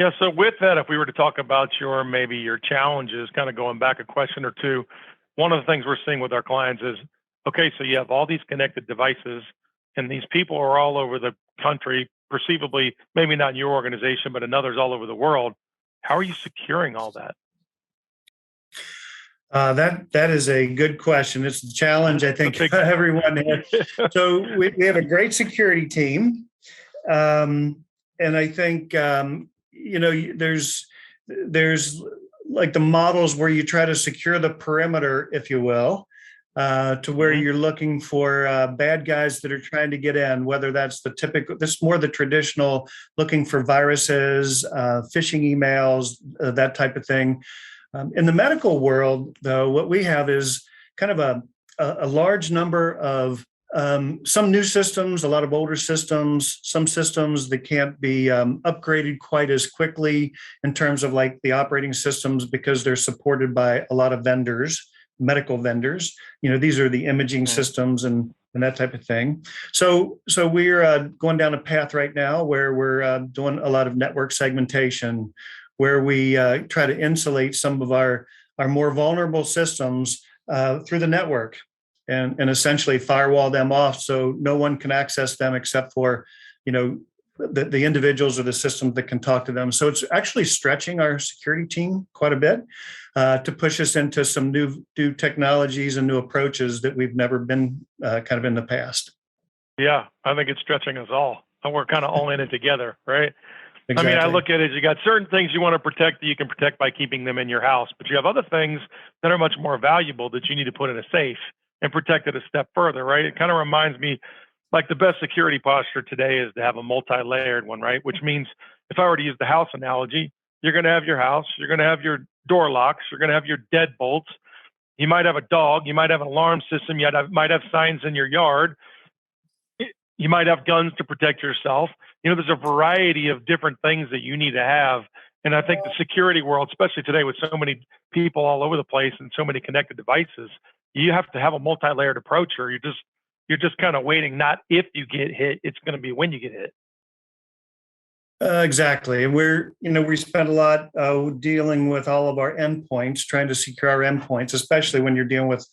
Yeah. So with that, if we were to talk about maybe your challenges, kind of going back a question or two, one of the things we're seeing with our clients is, okay, so you have all these connected devices, and these people are all over the country, perceivably, maybe not in your organization, but in others all over the world. How are you securing all that? That is a good question. It's a challenge I think everyone has. So we have a great security team, and I think there's like the models where you try to secure the perimeter, if you will, to where you're looking for bad guys that are trying to get in. Whether that's this more the traditional looking for viruses, phishing emails, that type of thing. In the medical world, though, what we have is kind of a large number of some new systems, a lot of older systems, some systems that can't be upgraded quite as quickly in terms of like the operating systems because they're supported by a lot of vendors, medical vendors. These are the imaging systems and that type of thing. So we're going down a path right now where we're doing a lot of network segmentation, where we try to insulate some of our more vulnerable systems through the network and essentially firewall them off so no one can access them except for, the individuals or the systems that can talk to them. So it's actually stretching our security team quite a bit to push us into some new technologies and new approaches that we've never been kind of in the past. Yeah, I think it's stretching us all. And we're kind of all in it together, right? Exactly. I mean, I look at it as you got certain things you want to protect that you can protect by keeping them in your house, but you have other things that are much more valuable that you need to put in a safe and protect it a step further, right? It kind of reminds me, like the best security posture today is to have a multi-layered one, right? Which means if I were to use the house analogy, you're going to have your house, you're going to have your door locks, you're going to have your deadbolts, you might have a dog, you might have an alarm system, might have signs in your yard, you might have guns to protect yourself. There's a variety of different things that you need to have. And I think the security world, especially today with so many people all over the place and so many connected devices, you have to have a multi-layered approach, or you're just kind of waiting, not if you get hit, it's going to be when you get hit. Exactly. And we spend a lot dealing with all of our endpoints, trying to secure our endpoints, especially when you're dealing with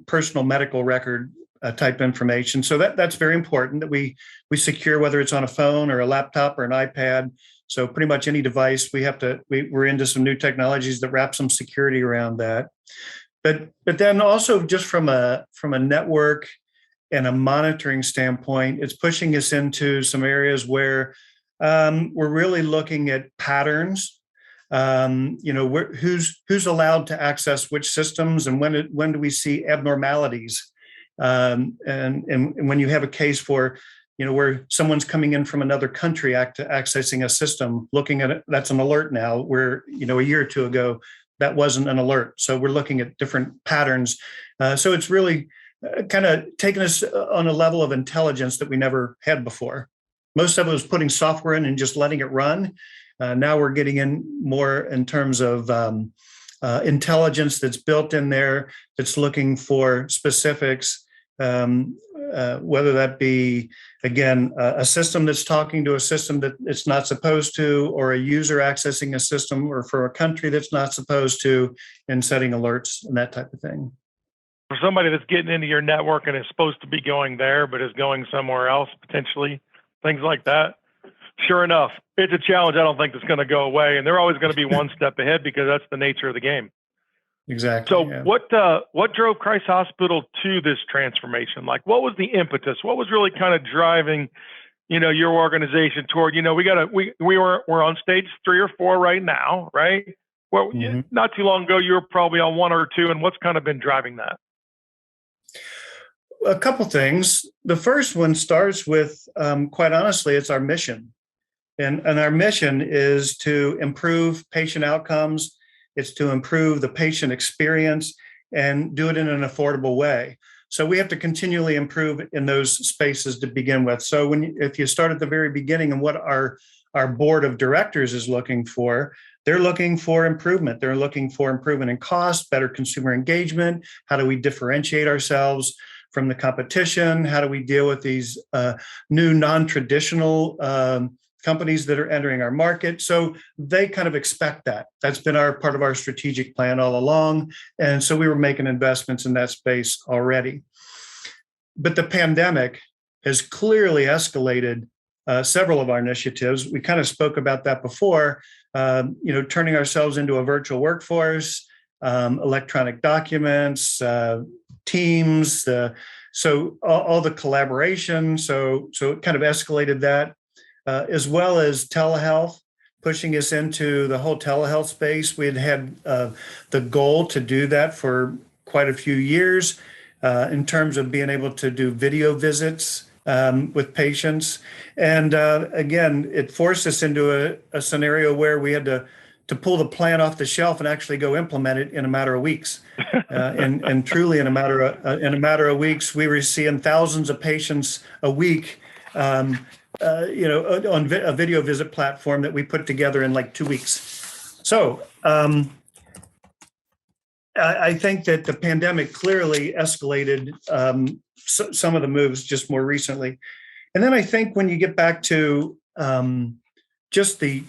personal medical record type information. So that's very important that we secure, whether it's on a phone or a laptop or an iPad. So pretty much any device, we're into some new technologies that wrap some security around that. But then also just from a network and a monitoring standpoint, it's pushing us into some areas where we're really looking at patterns. Who's allowed to access which systems, and when do we see abnormalities? And when you have a case for, where someone's coming in from another country accessing a system, looking at it, that's an alert now, where, a year or two ago, that wasn't an alert. So we're looking at different patterns. So it's really kind of taken us on a level of intelligence that we never had before. Most of it was putting software in and just letting it run. Now we're getting in more in terms of intelligence that's built in there, that's looking for specifics, whether that be, again, a system that's talking to a system that it's not supposed to, or a user accessing a system, or for a country that's not supposed to, and setting alerts and that type of thing. For somebody that's getting into your network and is supposed to be going there, but is going somewhere else, potentially, things like that. Sure enough, it's a challenge I don't think that's going to go away. And they're always going to be one step ahead because that's the nature of the game. Exactly. So yeah. What drove Christ Hospital to this transformation? Like, what was the impetus? What was really kind of driving, your organization toward, we're on stage 3 or 4 right now, right? Well, not too long ago, you were probably on 1 or 2. And what's kind of been driving that? A couple things. The first one starts with, quite honestly, it's our mission. And our mission is to improve patient outcomes. It's to improve the patient experience and do it in an affordable way. So we have to continually improve in those spaces to begin with. So if you start at the very beginning and what our board of directors is looking for, they're looking for improvement. They're looking for improvement in cost, better consumer engagement. How do we differentiate ourselves from the competition? How do we deal with these new non-traditional companies that are entering our market. So they kind of expect that. That's been part of our strategic plan all along. And so we were making investments in that space already. But the pandemic has clearly escalated several of our initiatives. We kind of spoke about that before, turning ourselves into a virtual workforce, electronic documents, teams, so all the collaboration. So it kind of escalated that, as well as telehealth, pushing us into the whole telehealth space. We had the goal to do that for quite a few years in terms of being able to do video visits with patients. And again, it forced us into a scenario where we had to pull the plan off the shelf and actually go implement it in a matter of weeks. And truly in a matter of weeks, we were seeing thousands of patients a week, on a video visit platform that we put together in like 2 weeks. So I think that the pandemic clearly escalated some of the moves just more recently. And then I think when you get back to just the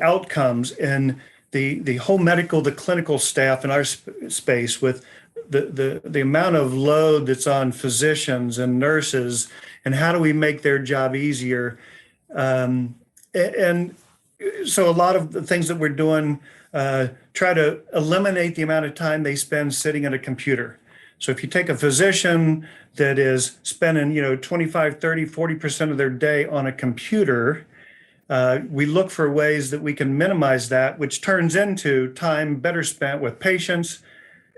outcomes and the whole the clinical staff in our space, with the amount of load that's on physicians and nurses, and how do we make their job easier? And so a lot of the things that we're doing try to eliminate the amount of time they spend sitting at a computer. So if you take a physician that is spending, 25, 30, 40% of their day on a computer, we look for ways that we can minimize that, which turns into time better spent with patients,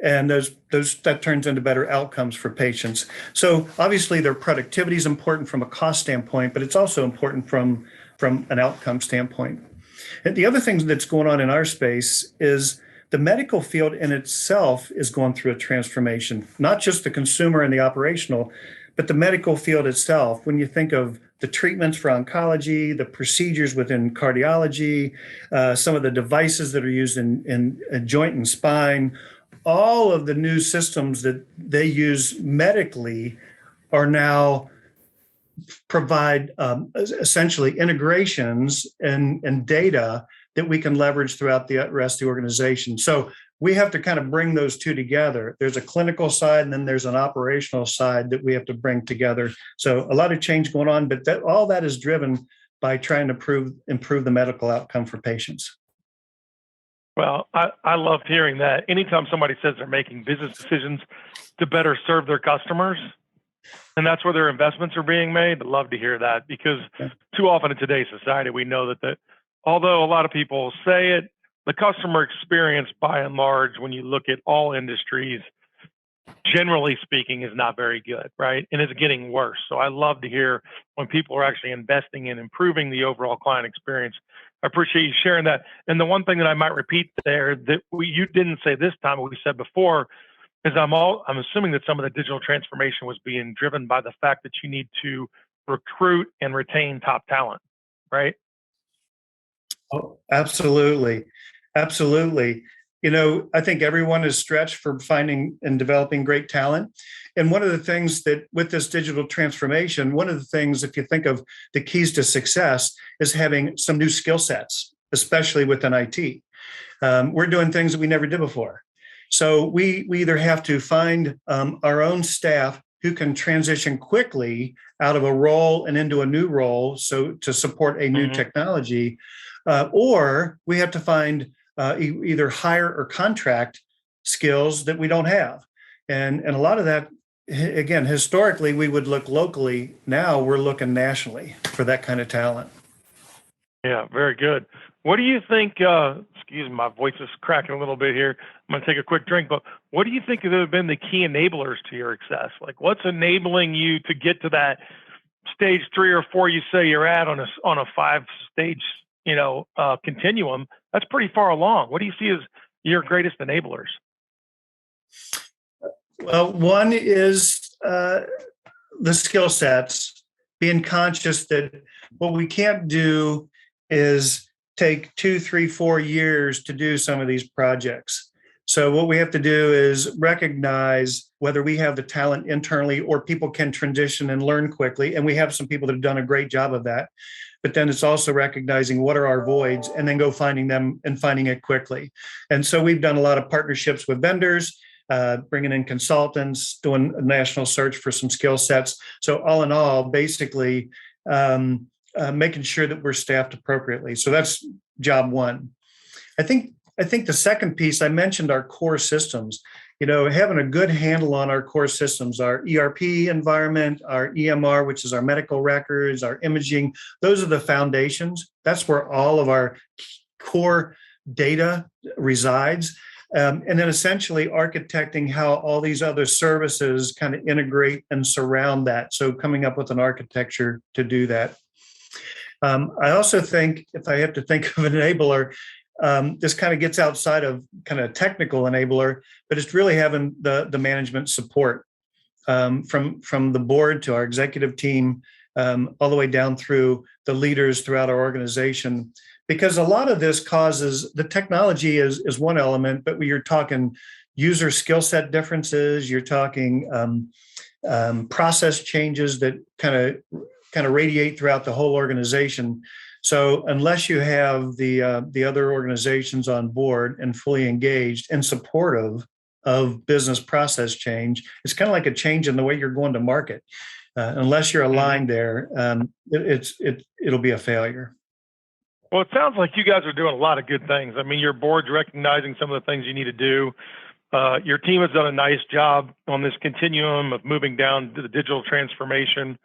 and that turns into better outcomes for patients. So obviously their productivity is important from a cost standpoint, but it's also important from an outcome standpoint. And the other thing that's going on in our space is the medical field in itself is going through a transformation, not just the consumer and the operational, but the medical field itself. When you think of the treatments for oncology, the procedures within cardiology, some of the devices that are used in joint and spine, all of the new systems that they use medically are now provide essentially integrations and data that we can leverage throughout the rest of the organization. So we have to kind of bring those two together. There's a clinical side, and then there's an operational side that we have to bring together. So a lot of change going on, but all that is driven by trying to improve the medical outcome for patients. Well, I loved hearing that. Anytime somebody says they're making business decisions to better serve their customers, and that's where their investments are being made, I'd love to hear that, because too often in today's society, we know that although a lot of people say it, the customer experience, by and large, when you look at all industries, generally speaking, is not very good, right? And it's getting worse. So I love to hear when people are actually investing in improving the overall client experience. I appreciate you sharing that. And the one thing that I might repeat there that you didn't say this time, but we said before, is I'm assuming that some of the digital transformation was being driven by the fact that you need to recruit and retain top talent, right? Oh, absolutely. Absolutely. I think everyone is stretched for finding and developing great talent. And one of the things that with this digital transformation, one of the things, if you think of the keys to success, is having some new skill sets, especially within IT. We're doing things that we never did before. So we either have to find our own staff who can transition quickly out of a role and into a new role, so to support a new technology, or we have to find either hire or contract skills that we don't have. And a lot of that, again, historically, we would look locally. Now we're looking nationally for that kind of talent. Yeah, very good. What do you think, excuse me, my voice is cracking a little bit here. I'm going to take a quick drink, but what do you think have been the key enablers to your success? Like, what's enabling you to get to that stage 3 or 4 you say you're at on a 5-stage, continuum? That's pretty far along. What do you see as your greatest enablers? Well, one is the skill sets, being conscious that what we can't do is take 2, 3, 4 years to do some of these projects. So what we have to do is recognize whether we have the talent internally or people can transition and learn quickly. And we have some people that have done a great job of that. but then it's also recognizing what are our voids and then go finding them and finding it quickly. And so we've done a lot of partnerships with vendors, bringing in consultants, doing a national search for some skill sets. So all in all, basically making sure that we're staffed appropriately. So that's job one. I think the second piece, I mentioned our core systems. Having a good handle on our core systems, our ERP environment, our EMR, which is our medical records, our imaging, those are the foundations. That's where all of our core data resides. And then essentially architecting how all these other services kind of integrate and surround that. So coming up with an architecture to do that. I also think, if I have to think of an enabler, this kind of gets outside of kind of technical enabler, but it's really having the management support from the board to our executive team, all the way down through the leaders throughout our organization. Because a lot of this causes, the technology is one element, but when you're talking user skill set differences, you're talking process changes that kind of radiate throughout the whole organization. So unless you have the other organizations on board and fully engaged and supportive of business process change, it's kind of like a change in the way you're going to market. Unless you're aligned there, it'll be a failure. Well, it sounds like you guys are doing a lot of good things. I mean, your board's recognizing some of the things you need to do. Your team has done a nice job on this continuum of moving down to the digital transformation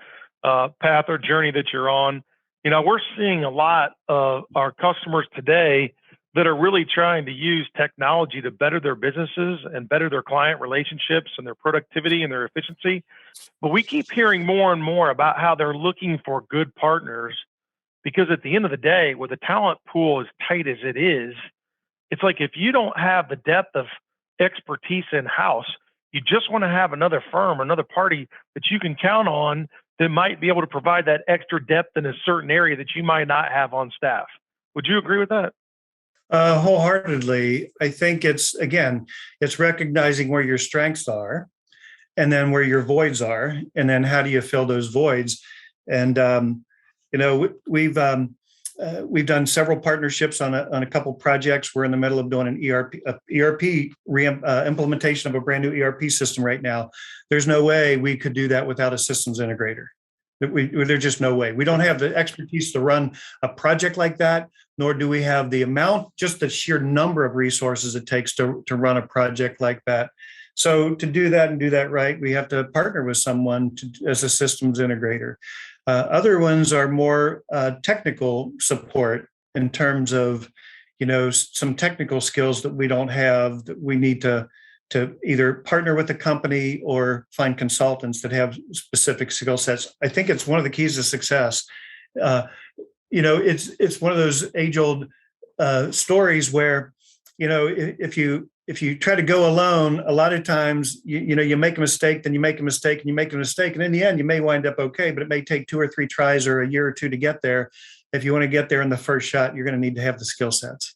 path or journey that you're on. We're seeing a lot of our customers today that are really trying to use technology to better their businesses and better their client relationships and their productivity and their efficiency. But we keep hearing more and more about how they're looking for good partners, because at the end of the day, with the talent pool as tight as it is, it's like if you don't have the depth of expertise in-house, you just want to have another firm or another party that you can count on that might be able to provide that extra depth in a certain area that you might not have on staff. Would you agree with that? Wholeheartedly. I think it's recognizing where your strengths are and then where your voids are, and then how do you fill those voids? And, we've done several partnerships on a couple projects. We're in the middle of doing an ERP implementation of a brand new ERP system right now. There's no way we could do that without a systems integrator. There's just no way. We don't have the expertise to run a project like that, nor do we have the amount, just the sheer number of resources it takes to run a project like that. So to do that and do that right, we have to partner with someone as a systems integrator. Other ones are more technical support in terms of, some technical skills that we don't have, that we need to either partner with a company or find consultants that have specific skill sets. I think it's one of the keys to success. It's one of those age-old stories where, if you try to go alone, a lot of times, you make a mistake, then you make a mistake and you make a mistake. And in the end, you may wind up okay, but it may take 2 or 3 tries or a year or two to get there. If you want to get there in the first shot, you're going to need to have the skill sets.